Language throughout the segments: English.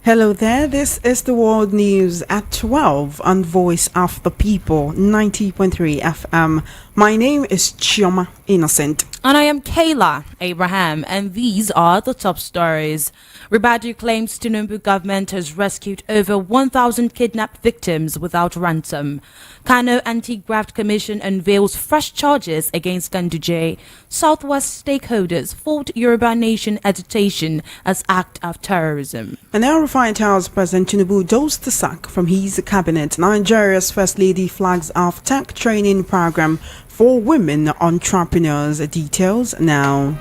Hello there, this is the World News at 12 on Voice of the People, 90.3 FM. My name is Ijeoma Innocent. And I am Kayla Abraham, and these are the top stories. Ribadu claims Tinubu government has rescued over 1,000 kidnapped victims without ransom. Kano Anti-Graft Commission unveils fresh charges against Ganduje. Southwest stakeholders fault Yoruba Nation agitation as act of terrorism. And now refined House President Tinubu does the sack from his cabinet. Nigeria's First Lady flags off tech training program for women entrepreneurs. Details now.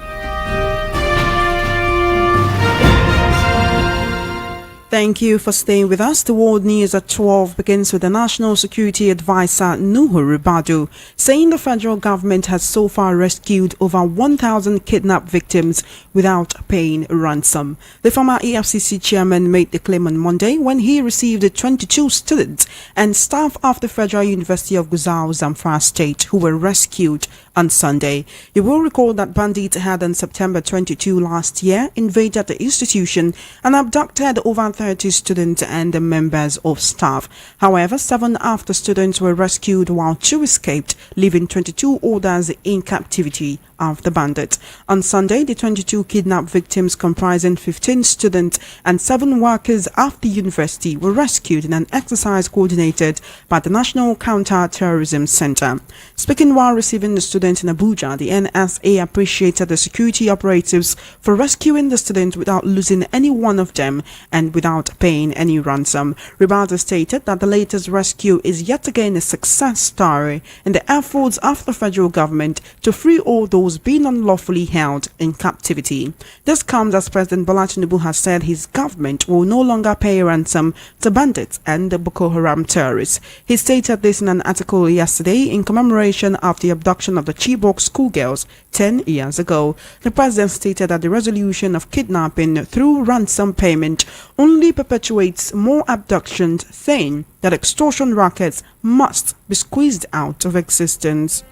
Thank you for staying with us. The World News at 12 begins with the National Security Advisor Nuhu Ribadu saying the federal government has so far rescued over 1,000 kidnapped victims without paying ransom. The former EFCC chairman made the claim on Monday when he received 22 students and staff of the Federal University of Gusau, Zamfara State, who were rescued on Sunday. You will recall that bandits had on September 22 last year invaded the institution and abducted over 30 students and the members of staff. However, 7 of the students were rescued while 2 escaped, leaving 22 others in captivity of the bandits. On Sunday, the 22 kidnapped victims comprising 15 students and 7 workers of the university were rescued in an exercise coordinated by the National Counter-Terrorism Center. Speaking while receiving the students in Abuja, the NSA appreciated the security operatives for rescuing the students without losing any one of them and without paying any ransom. Ribadu stated that the latest rescue is yet again a success story in the efforts of the federal government to free all those being unlawfully held in captivity. This comes as President Bola Tinubu has said his government will no longer pay ransom to bandits and the Boko Haram terrorists. He stated this in an article yesterday in commemoration of the abduction of the Chibok schoolgirls 10 years ago. The president stated that the resolution of kidnapping through ransom payment only perpetuates more abductions, saying that extortion rackets must be squeezed out of existence.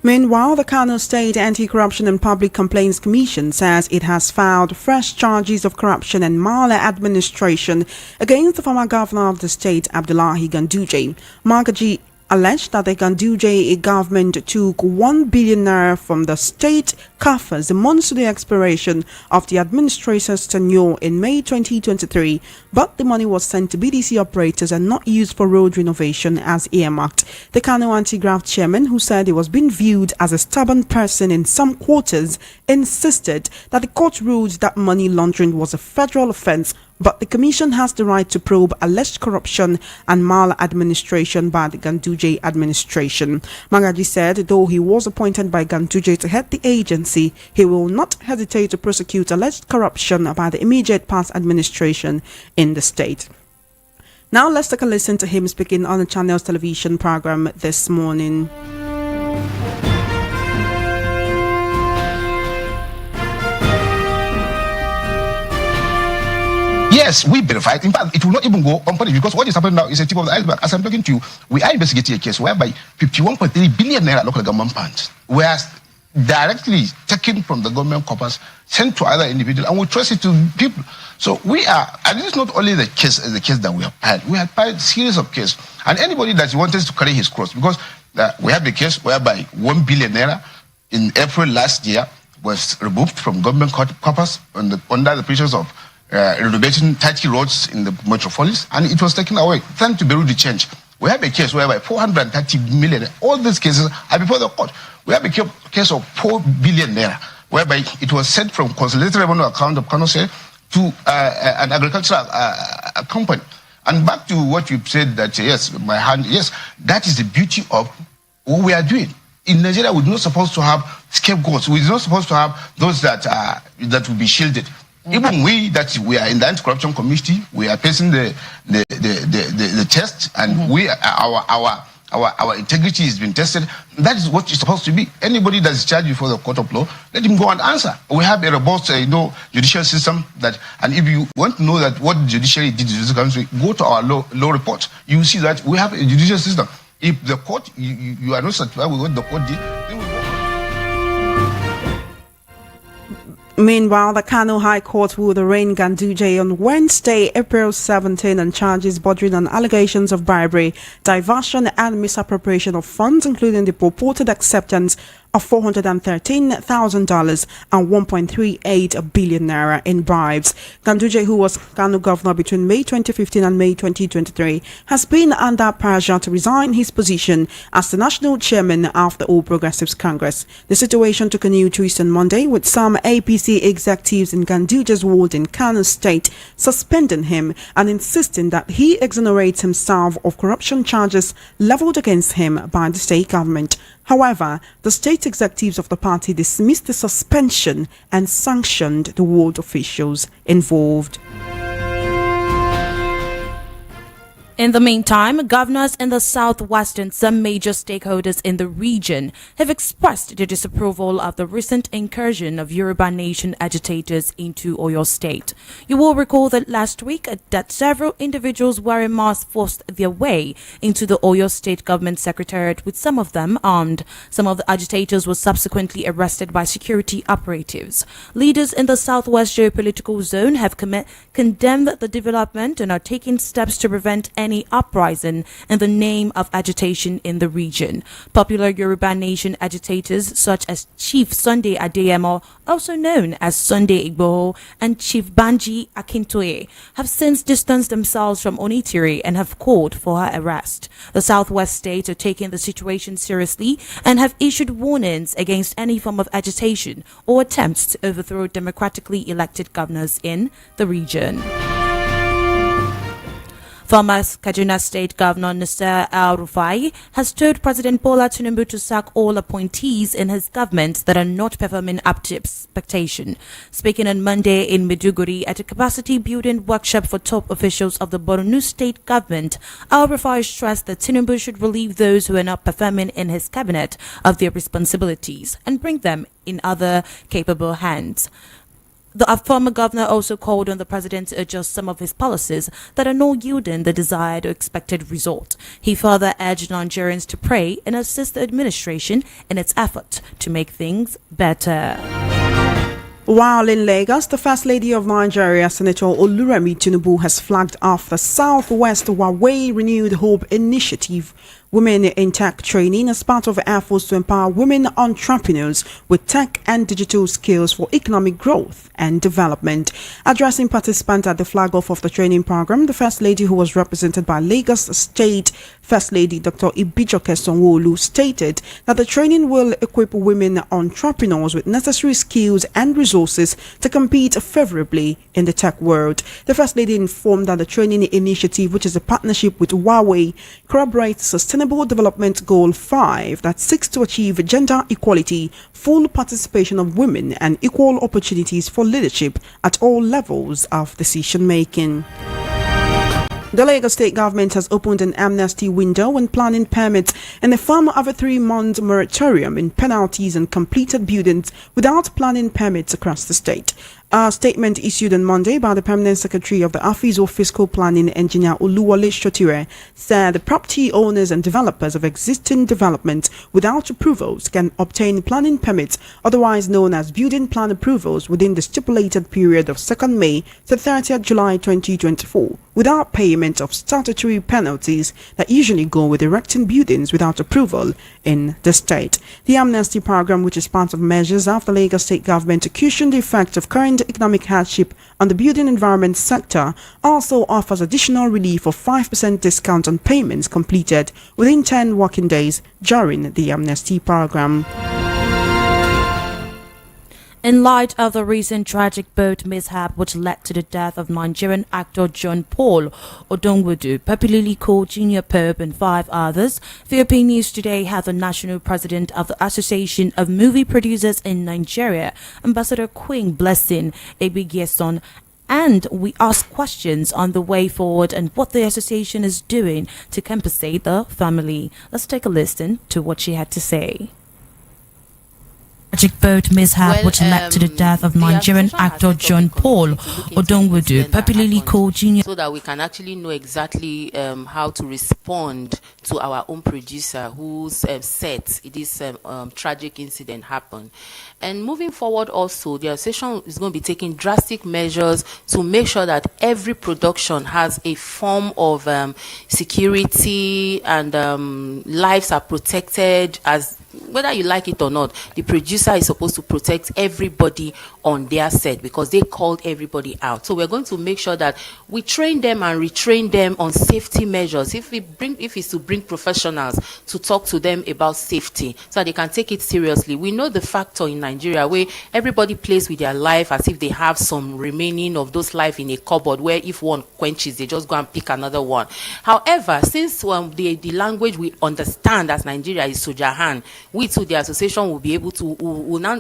Meanwhile, the Kano State Anti-Corruption and Public Complaints Commission says it has filed fresh charges of corruption and maladministration against the former governor of the state, Abdullahi Ganduje. Magaji alleged that the Ganduje government took 1 billion naira from the state coffers months to the expiration of the administrator's tenure in May 2023, but the money was sent to BDC operators and not used for road renovation as earmarked. The Kano Anti-Graft chairman, who said he was being viewed as a stubborn person in some quarters, insisted that the court ruled that money laundering was a federal offense, but the commission has the right to probe alleged corruption and maladministration by the Ganduje administration. Magaji said though he was appointed by Ganduje to head the agency, he will not hesitate to prosecute alleged corruption by the immediate past administration in the state. Now let's take a listen to him speaking on the channel's television program this morning. Yes, we verify. In fact, it will not even go unpunished because what is happening now is a tip of the iceberg. As I'm talking to you, we are investigating a case whereby 51.3 billion naira local government funds were directly taken from the government coffers, sent to other individuals, and we trace it to people. So we are, and this is not only the case that we have filed. We have filed a series of cases, and anybody that wants to carry his cross, because we have the case whereby 1 billion naira in April last year was removed from government coffers under the pressures of renovating 30 roads in the metropolis, and it was taken away. Thanks to Beirut change. We have a case whereby 430 million, all these cases are before the court. We have a case of 4 billion naira, whereby it was sent from consolidated revenue account of Kano State to an agricultural company. And back to what you said that, yes, that is the beauty of what we are doing. In Nigeria, we're not supposed to have scapegoats. We're not supposed to have those that will be shielded. Even we are in the anti-corruption committee, we are facing the test, and our integrity has been tested. That is what it's supposed to be. Anybody that is charged before the court of law, let him go and answer. We have a robust, judicial system and if you want to know that what the judiciary did in this country, go to our law report. You will see that we have a judicial system. If the court, you are not satisfied with what the court did, then we go. Meanwhile, the Kano High Court ruled arraign Ganduje on Wednesday, April 17, on charges bordering on allegations of bribery, diversion and misappropriation of funds, including the purported acceptance of $413,000 and 1.38 billion naira in bribes. Ganduje, who was Kano governor between May 2015 and May 2023, has been under pressure to resign his position as the national chairman of the All Progressives Congress. The situation took a new twist on Monday, with some APC executives in Ganduje's ward in Kano State suspending him and insisting that he exonerates himself of corruption charges leveled against him by the state government. However, the state executives of the party dismissed the suspension and sanctioned the ward officials involved. In the meantime, governors in the southwest and some major stakeholders in the region have expressed their disapproval of the recent incursion of Yoruba Nation agitators into Oyo State. You will recall that last week that several individuals wearing masks forced their way into the Oyo State government secretariat, with some of them armed. Some of the agitators were subsequently arrested by security operatives. Leaders in the southwest geopolitical zone have condemned the development and are taking steps to prevent any uprising in the name of agitation in the region. Popular Yoruba Nation agitators such as Chief Sunday Adeyemo, also known as Sunday Igboho, and Chief Banji Akintoye have since distanced themselves from Onitiri and have called for her arrest. The southwest states are taking the situation seriously and have issued warnings against any form of agitation or attempts to overthrow democratically elected governors in the region. Former Kaduna State Governor Nasir El-Rufai has told President Bola Tinubu to sack all appointees in his government that are not performing up to expectation. Speaking on Monday in Maiduguri at a capacity building workshop for top officials of the Borno State Government, El-Rufai stressed that Tinubu should relieve those who are not performing in his cabinet of their responsibilities and bring them in other capable hands. The former governor also called on the president to adjust some of his policies that are not yielding the desired or expected result. He further urged Nigerians to pray and assist the administration in its effort to make things better. While in Lagos, the First Lady of Nigeria, Senator Oluremi Tinubu, has flagged off the Southwest Huawei Renewed Hope Initiative, Women in Tech Training, as part of efforts to empower women entrepreneurs with tech and digital skills for economic growth and development. Addressing participants at the flag-off of the training program, the First Lady, who was represented by Lagos State First Lady Dr. Ibijoke Sanwo-Olu, stated that the training will equip women entrepreneurs with necessary skills and resources to compete favorably in the tech world. The First Lady informed that the training initiative, which is a partnership with Huawei, corroborates Sustainable Development Goal 5 that seeks to achieve gender equality, full participation of women, and equal opportunities for leadership at all levels of decision-making. The Lagos State government has opened an amnesty window on planning permits in the form of a 3-month moratorium in penalties and completed buildings without planning permits across the state. A statement issued on Monday by the Permanent Secretary of the Office of Fiscal Planning, Engineer Oluwole Shotire, said the property owners and developers of existing developments without approvals can obtain planning permits, otherwise known as building plan approvals, within the stipulated period of 2nd May to 30th July 2024, without payment of statutory penalties that usually go with erecting buildings without approval in the state. The amnesty program, which is part of measures of the Lagos State government to cushion the effect of current economic hardship on the building environment sector, also offers additional relief of 5% discount on payments completed within 10 working days during the amnesty program. In light of the recent tragic boat mishap which led to the death of Nigerian actor John Paul Odongwodu, popularly called Junior Pope, and 5 others, VOP News Today had the national president of the Association of Movie Producers in Nigeria, Ambassador Queen Blessing Ebigeson, and we asked questions on the way forward and what the association is doing to compensate the family. Let's take a listen to what she had to say. Tragic boat mishap which led to the death of Nigerian actor John Paul Odonwodu, popularly called Junior. So that we can actually know exactly how to respond to our own producer whose set this tragic incident happened. And moving forward also, the association is going to be taking drastic measures to make sure that every production has a form of security and lives are protected, as whether you like it or not. The producer is supposed to protect everybody on their set because they called everybody out. So we're going to make sure that we train them and retrain them on safety measures. If it's to bring professionals to talk to them about safety so they can take it seriously. We know the factor in Nigeria where everybody plays with their life as if they have some remaining of those life in a cupboard where if one quenches, they just go and pick another one. However, since the language we understand as Nigeria is Sojahan, we too, the association will be able to,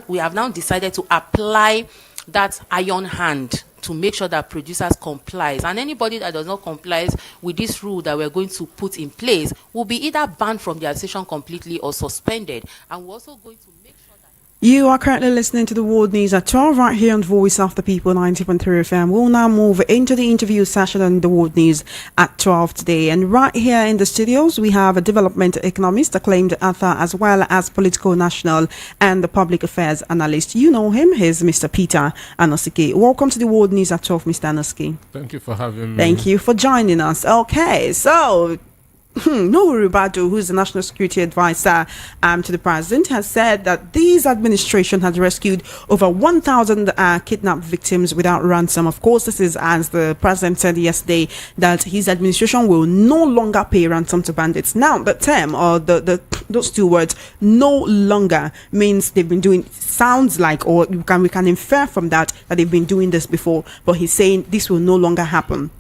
we have now decided to apply that iron hand to make sure that producers complies, and anybody that does not comply with this rule that we're going to put in place will be either banned from the association completely or suspended. And we're also going to make sure that You are currently listening to the World News at 12 right here on Voice of the People 90.3 FM. We'll now move into the interview session on the World News at 12 today. And right here in the studios, we have a development economist, acclaimed author, as well as political national and the public affairs analyst. You know him. He's Mr. Peter Anosike. Welcome to the World News at 12, Mr. Anosike. Thank you for having me. Thank you for joining us. Okay, so Nuhu Ribadu, who's the National Security Advisor to the President, has said that this administration has rescued over 1,000 kidnapped victims without ransom. Of course, this is, as the President said yesterday, that his administration will no longer pay ransom to bandits. Now, the term, or those two words, no longer, means they've been doing, sounds like, or we can infer from that they've been doing this before, but he's saying this will no longer happen.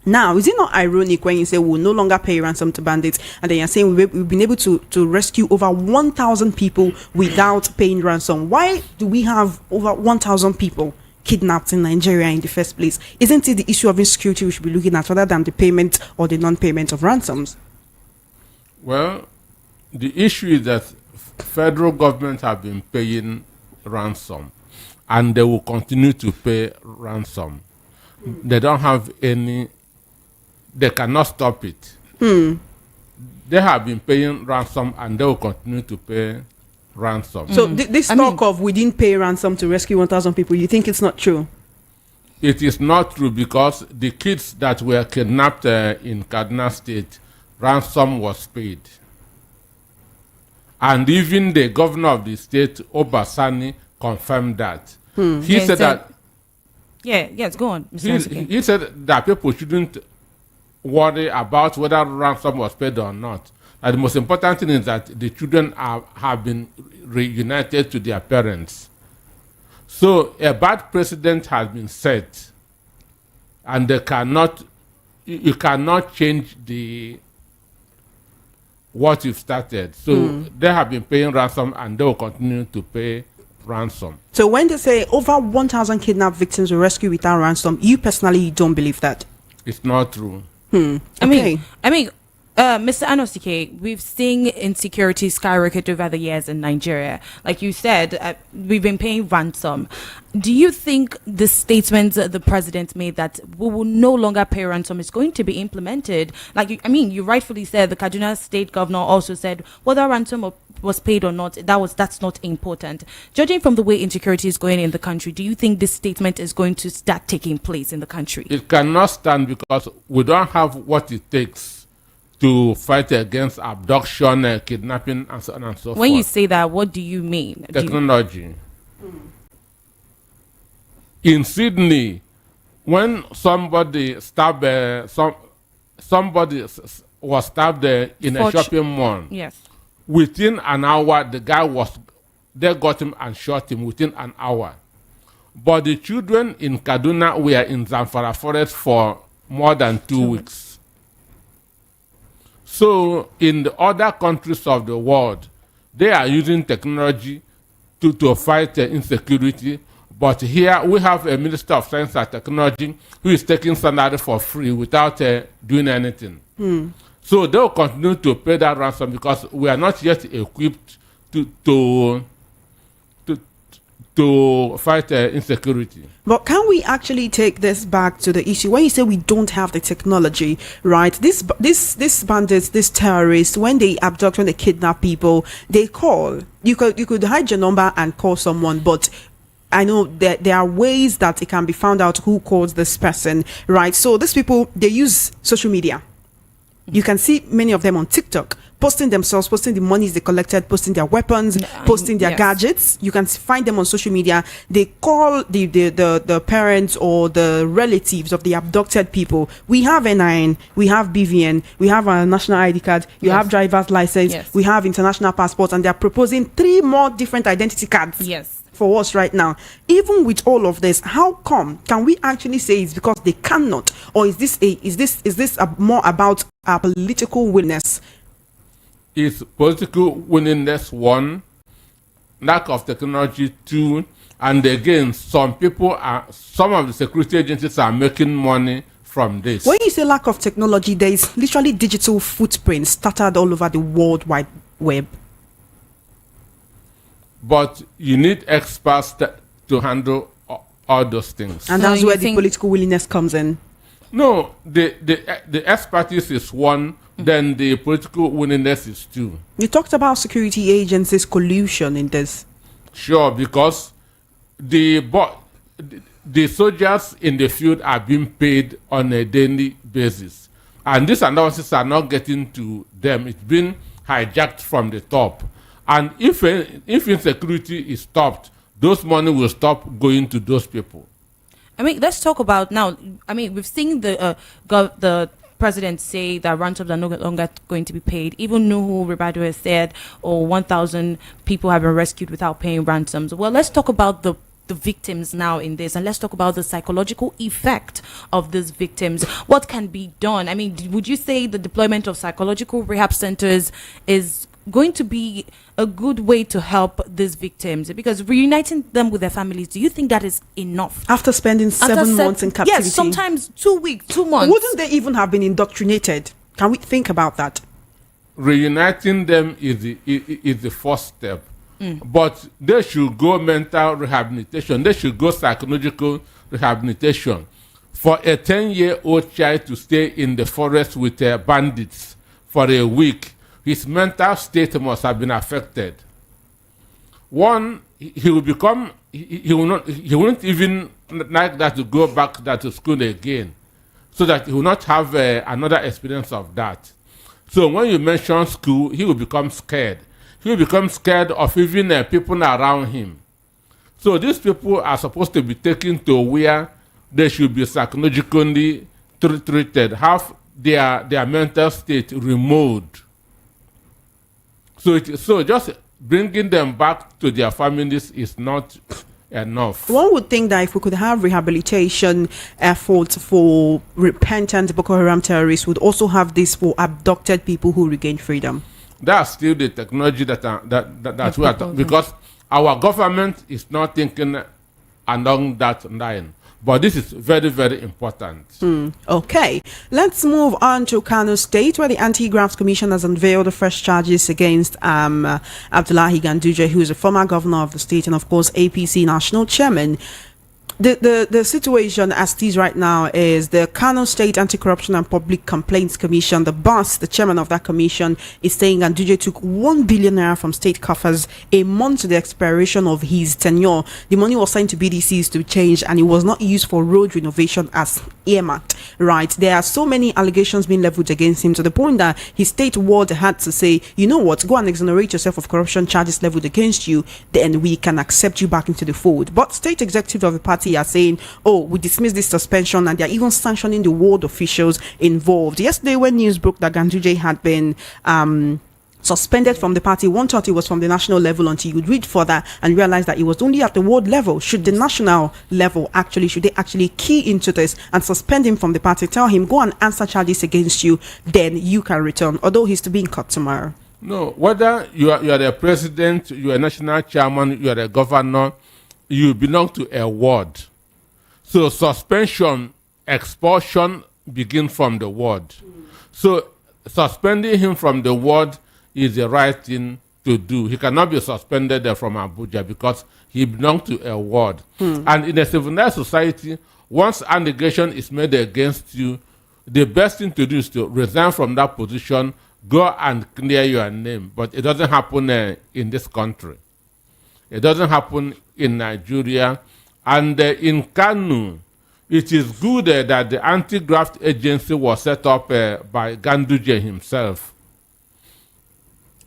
Now, is it not ironic when you say we'll no longer pay ransom to bandits, and then you're saying we've been able to rescue over 1,000 people without paying ransom? Why do we have over 1,000 people kidnapped in Nigeria in the first place? Isn't it the issue of insecurity we should be looking at rather than the payment or the non-payment of ransoms? Well, the issue is that federal government have been paying ransom, and they will continue to pay ransom. They don't have any. They cannot stop it. They have been paying ransom and they will continue to pay ransom. So this talk of we didn't pay ransom to rescue 1,000 people, you think it's not true? It is not true because the kids that were kidnapped in Kaduna State, ransom was paid. And even the governor of the state, Obasani, confirmed that. He said that... Yes, go on, Mr. He said that people shouldn't worry about whether ransom was paid or not. And the most important thing is that the children have been reunited to their parents. So a bad precedent has been set, and you cannot change what you've started. So they have been paying ransom and they will continue to pay ransom. So when they say over 1,000 kidnapped victims were rescued without ransom, you personally don't believe that? It's not true. I mean, Mr. Anosike, we've seen insecurity skyrocket over the years in Nigeria. Like you said, we've been paying ransom. Do you think the statement the president made that we will no longer pay ransom is going to be implemented? You rightfully said the Kaduna State governor also said whether ransom was paid or not, that's not important. Judging from the way insecurity is going in the country, do you think this statement is going to start taking place in the country? It cannot stand because we don't have what it takes to fight against abduction, kidnapping, and so on and so forth. When you say that, what do you mean? Technology. In Sydney, when somebody was stabbed in a shopping mall, yes, within an hour, they got him and shot him within an hour. But the children in Kaduna were in Zamfara forest for more than 2 weeks. So in the other countries of the world, they are using technology to fight insecurity. But here we have a Minister of Science and Technology who is taking salary for free without doing anything. So they will continue to pay that ransom because we are not yet equipped to to fight insecurity. But can we actually take this back to the issue when you say we don't have the technology, right? This bandits, these terrorists, when they abduct, when they kidnap people, they call. You could hide your number and call someone, but I know that there are ways that it can be found out who calls this person, right? So these people, they use social media. You can see many of them on TikTok posting themselves, posting the monies they collected, posting their weapons, posting their gadgets. You can find them on social media. They call the parents or the relatives of the abducted people. We have NIN, we have BVN, we have a national ID card, you have driver's license, we have international passports, and they're proposing 3 more different identity cards. For us right now. Even with all of this, how come can we actually say it's because they cannot, or is this more about our political willingness? Is political willingness 1, lack of technology 2, and again, some of the security agencies are making money from this. When you say lack of technology, there is literally digital footprints scattered all over the World Wide Web. But you need experts to handle all those things. And that's where the political willingness comes in. No, the expertise is 1, then the political willingness is 2. You talked about security agencies' collusion in this. Sure, because the soldiers in the field are being paid on a daily basis. And these analyses are not getting to them. It's been hijacked from the top. And if insecurity is stopped, those money will stop going to those people. I mean, let's talk about now. I mean, we've seen the president say that ransoms are no longer going to be paid. Even Nuhu Ribadu has said, 1,000 people have been rescued without paying ransoms. Well, let's talk about the victims now in this, and let's talk about the psychological effect of these victims. What can be done? I mean, would you say the deployment of psychological rehab centers is going to be a good way to help these victims? Because reuniting them with their families, do you think that is enough? After spending 7 months in captivity? Yes, sometimes 2 weeks, 2 months. Wouldn't they even have been indoctrinated? Can we think about that? Reuniting them is the first step. But they should go mental rehabilitation. They should go psychological rehabilitation. For a 10-year-old child to stay in the forest with bandits for a week, his mental state must have been affected. 1, he will become, he won't even like that to go back to school again, so that he will not have another experience of that. So when you mention school, he will become scared. He will become scared of even people around him. So these people are supposed to be taken to where they should be psychologically treated, have their mental state removed. So just bringing them back to their families is not enough. One would think that if we could have rehabilitation efforts for repentant Boko Haram terrorists, would also have this for abducted people who regain freedom. That's still the technology that we are talking, because our government is not thinking along that line. But this is very, very important. Okay, let's move on to Kano State, where the Anti-Graft Commission has unveiled the fresh charges against Abdullahi Ganduje, who is a former governor of the state and, of course, APC national chairman. The situation as it is right now is the Kano State Anti-Corruption and Public Complaints Commission, the boss, the chairman of that commission, is saying Ganduje took 1 billion naira from state coffers a month to the expiration of his tenure. The money was sent to BDCs to change, and it was not used for road renovation as earmarked. Right, there are so many allegations being leveled against him, to the point that his state ward had to say, you know what, go and exonerate yourself of corruption charges leveled against you, then we can accept you back into the fold. But state executives of the party are saying, oh, we dismiss this suspension, and they're even sanctioning the ward officials involved. Yesterday, when news broke that Ganduje had been suspended from the party, one thought it was from the national level, until you would read further and realize that it was only at the ward level. Should the national level should they actually key into this and suspend him from the party, tell him, go and answer charges against you, then you can return, although he's to be in court tomorrow? No, whether you are the president, you are a national chairman, you are a governor, you belong to a ward. So suspension, expulsion begin from the ward. So suspending him from the ward is the right thing to do. He cannot be suspended from Abuja because he belongs to a ward. And in a civilized society, once an allegation is made against you, the best thing to do is to resign from that position, go and clear your name. But it doesn't happen in this country. It doesn't happen in Nigeria. And in Kanu, it is good that the anti-graft agency was set up by Ganduje himself.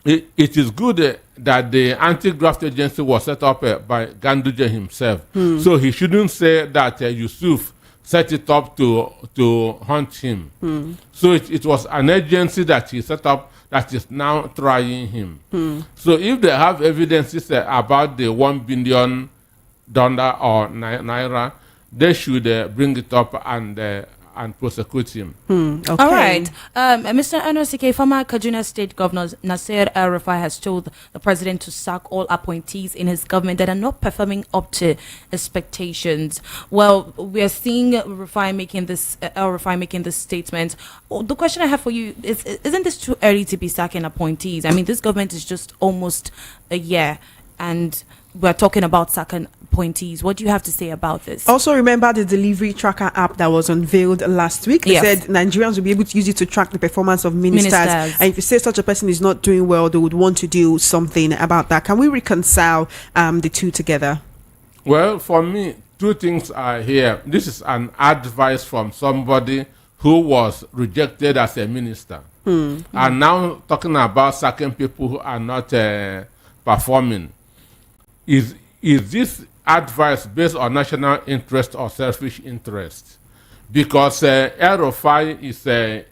It is good that the anti-graft agency was set up by Ganduje himself. So he shouldn't say that Yusuf set it up to hunt him. So it was an agency that he set up that is now trying him. So if they have evidences about the $1 billion or naira, they should bring it up and prosecute him. Okay. All right. Mr. Anosike, former Kaduna State Governor Nasir El-Rufai has told the president to sack all appointees in his government that are not performing up to expectations. Well, we are seeing El-Rufai making this statement. The question I have for you is, isn't this too early to be sacking appointees? I mean, this government is just almost a year, and we're talking about sacking appointees. What do you have to say about this? Also, remember the delivery tracker app that was unveiled last week. They said Nigerians will be able to use it to track the performance of ministers. And if you say such a person is not doing well, they would want to do something about that. Can we reconcile the two together? Well, for me, two things are here. This is an advice from somebody who was rejected as a minister. And now talking about sacking people who are not performing. Is this advice based on national interest or selfish interest? Because El-Rufai is an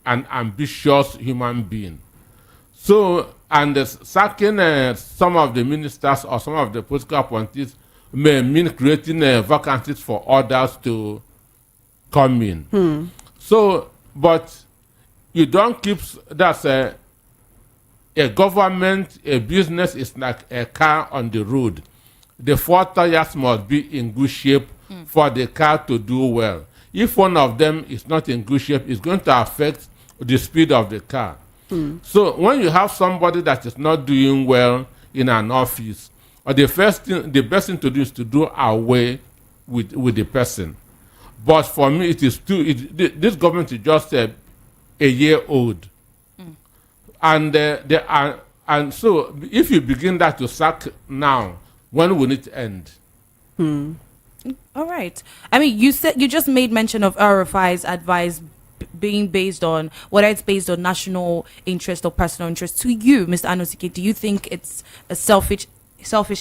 ambitious human being. So, and sacking some of the ministers or some of the political appointees may mean creating vacancies for others to come in. So, but you don't keep, that's a government, a business is like a car on the road. The 4 tires must be in good shape for the car to do well. If one of them is not in good shape, it's going to affect the speed of the car. So when you have somebody that is not doing well in an office, the best thing to do is to do away with the person. But for me, it is this government is just a year old. And so if you begin that to sack now, when will it end? All right. I mean, you just made mention of El-Rufai's advice being based on, whether it's based on national interest or personal interest. To you, Mr. Anosike, do you think it's a selfish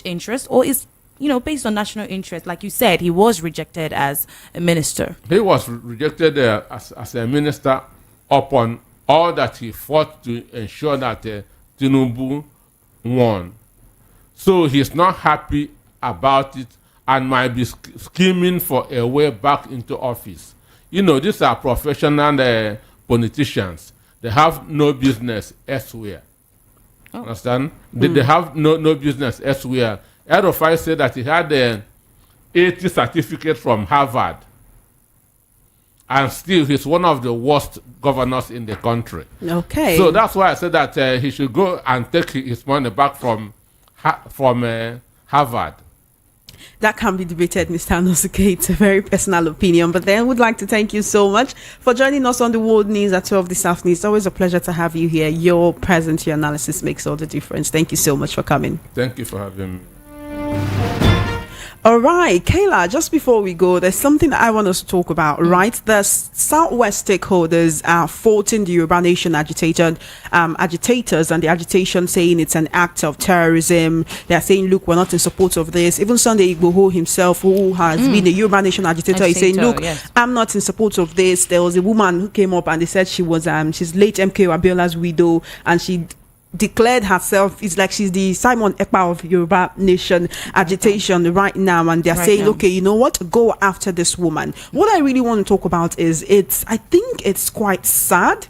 interest, or is based on national interest? Like you said, he was rejected as a minister. He was rejected as a minister upon all that he fought to ensure that Tinubu won. So he's not happy about it and might be scheming for a way back into office. These are professional politicians. They have no business elsewhere. Understand? They have no business elsewhere. El-Rufai said that he had 80 certificates from Harvard. And still, he's one of the worst governors in the country. Okay. So that's why I said that he should go and take his money back from Harvard. That can be debated, Mr. Anosike. It's a very personal opinion. But then I would like to thank you so much for joining us on the World News at 12 this afternoon. It's always a pleasure to have you here. Your presence, your analysis makes all the difference. Thank you so much for coming. Thank you for having me. All right, Kayla, just before we go, there's something that I want us to talk about, right? The Southwest stakeholders are faulting the Yoruba Nation agitators and the agitation, saying it's an act of terrorism. They're saying, look, we're not in support of this. Even Sunday Igboho himself, who has been a Yoruba Nation agitator, is saying, look, I'm not in support of this. There was a woman who came up and they said she was she's late MK Abiola's widow, and she declared herself, it's like she's the Simon Ekpa of Yoruba Nation agitation right now, and they're saying, okay, you know what, go after this woman. What I really want to talk about is I think it's quite sad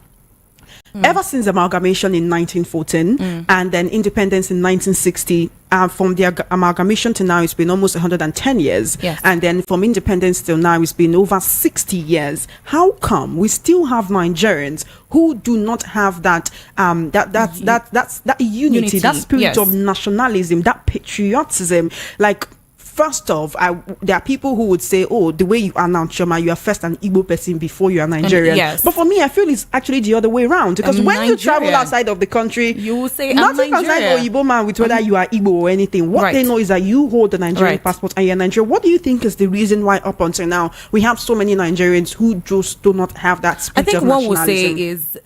Ever since amalgamation in 1914 and then independence in 1960, from the amalgamation to now, it's been almost 110 years. Yes. And then from independence till now, it's been over 60 years. How come we still have Nigerians who do not have that that unity, that spirit yes. of nationalism, that patriotism? Like, first off, there are people who would say, oh, the way you are now, Chioma, you are first an Igbo person before you are Nigerian. Yes. But for me, I feel it's actually the other way around. Because I'm when you travel Nigerian. outside of the country, You will say, I'm nothing concerns Nigerian. Igbo man with whether you are Igbo or anything. What Right. they know is that you hold the Nigerian Right. passport and you're Nigerian. What do you think is the reason why up until now we have so many Nigerians who just do not have that I spirit think of one would nationalism? say is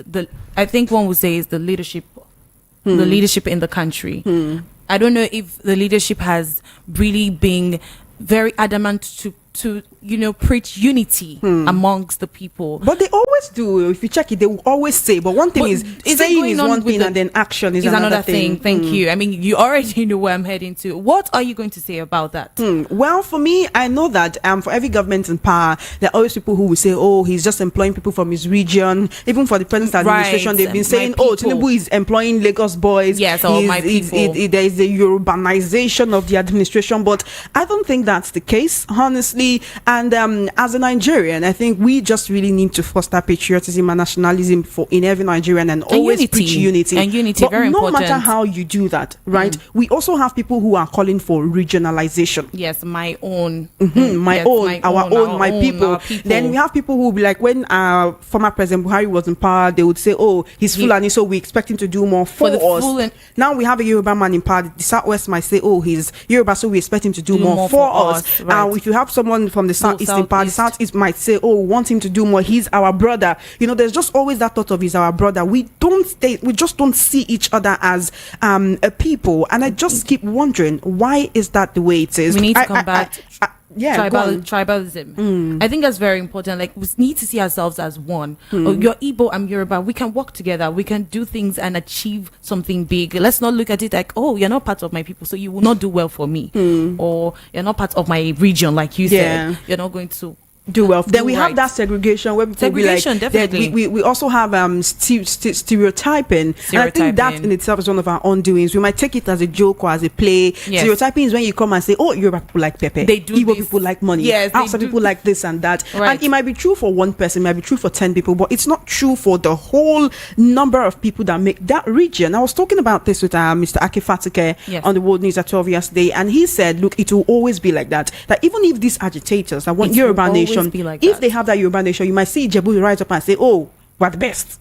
the leadership, the leadership in the country. I don't know if the leadership has really been very adamant to preach unity amongst the people. But they always do. If you check it, they will always say. But one thing But is, is it saying going is on one with thing the- and then action is Is another thing. Thank you. I mean, you already know where I'm heading to. What are you going to say about that? Well, for me, I know that for every government in power, there are always people who will say, oh, he's just employing people from his region. Even for the present administration, Right, they've been my saying, oh, people. Tinubu is employing Lagos boys. Yes, or my people. There is a Yorubanization of the administration. But I don't think that's the case, honestly. And as a Nigerian, I think we just really need to foster patriotism and nationalism in every Nigerian and always unity. preach unity. And unity, but very no important. matter how you do that, right? We also have people who are calling for regionalization. Yes, my own. My Yes, own, my people. our people. Then we have people who will be like, when former President Buhari was in power, they would say, oh, he's Fulani, so we expect him to do more for the us. full and- Now we have a Yoruba man in power. The Southwest might say, oh, he's Yoruba, so we expect him to do more for us. right. If you have someone from the Southeast in power, the Southeast. Southeast might say, oh, we want him to do more. He's our brother. There's just always that thought of he's our brother. We just don't see each other as a people. And I just keep wondering, why is that the way it is? We need to combat yeah, go on. tribalism. I think that's very important. Like, we need to see ourselves as one. Oh, you're Igbo, I'm Yoruba. We can work together. We can do things and achieve something big. Let's not look at it like, oh, you're not part of my people, so you will not do well for me. Or you're not part of my region, like you said. You're not going to do well. Then we have right. that segregation where people be like, definitely. we also have stereotyping. And I think that in itself is one of our undoings. We might take it as a joke or as a play. Yes. Stereotyping is when you come and say, oh, Yoruba people like pepper. They do Igbo this. people like money. Yes, they Hausa do. people like this and that. Right. And it might be true for one person, it might be true for 10 people, but it's not true for the whole number of people that make that region. I was talking about this with Mr. Akifatike Yes. on the World News at 12 yesterday, and he said, look, it will always be like that. That even if these agitators that want It will Yoruba always nation, be like if that. they have that Yoruba nation, you might see Ijebu rise up and say, oh, we're the best.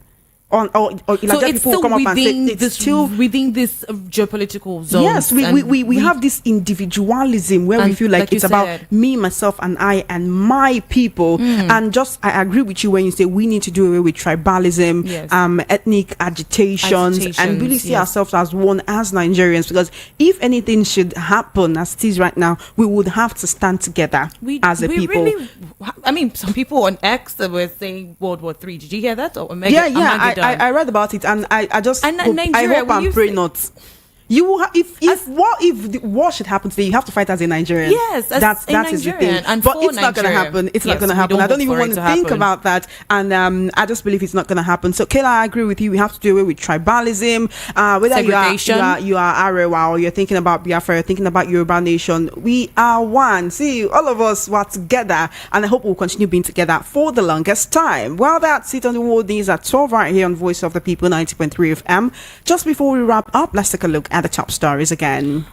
Or so Ilaja it's people will still come up and say, within it's this still within this geopolitical zone. yes, we have this individualism where we And feel like like you it's about said. me, myself, and I, and my people. And just, I agree with you when you say we need to do away with tribalism, Yes. ethnic agitations, and really see yes. ourselves as one as Nigerians. Because if anything should happen as it is right now, we would have to stand together as a people. Really, I mean, some people on X that were saying World War III. Did you hear that? Or I read about it, and I just And hope, Nigeria, I hope will and you pray say- not. You will if the war should happen today, you have to fight as a Nigerian. Yes, as that a is the Nigerian thing. and But for it's not going to Nigeria. happen. It's not Yes, going to we happen. don't I don't hope even for want it to to think happen. about that. And I just believe it's not going to happen. So, Kayla, I agree with you. We have to do away with tribalism. Whether Segregation. you are Arewa or you're thinking about Biafra, you're thinking about Yoruba Nation, we are one. See, all of us were together, and I hope we'll continue being together for the longest time. Well, that's it on the World News at 12 right here on Voice of the People 90.3 FM. Just before we wrap up, let's take a look at the top stories again.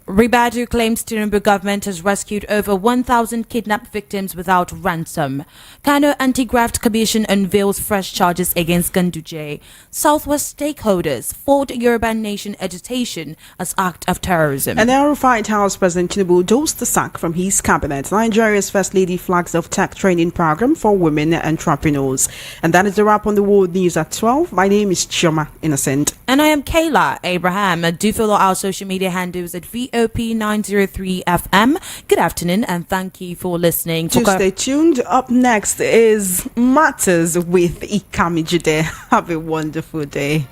Ribadu claims Tinubu government has rescued over 1,000 kidnapped victims without ransom. Kano Anti-Graft Commission unveils fresh charges against Ganduje. Southwest stakeholders fought Yoruba Nation agitation as act of terrorism. And White House President Tinubu does the sack from his cabinet. Nigeria's First Lady flags of tech training program for women entrepreneurs. And that is the wrap on the World News at 12. My name is Ijeoma Innocent. And I am Kayla Abraham. Do follow our social media handles at VOP903 FM. Good afternoon and thank you for listening. To stay tuned. Up next is Matters with Ikamijide. Have a wonderful day.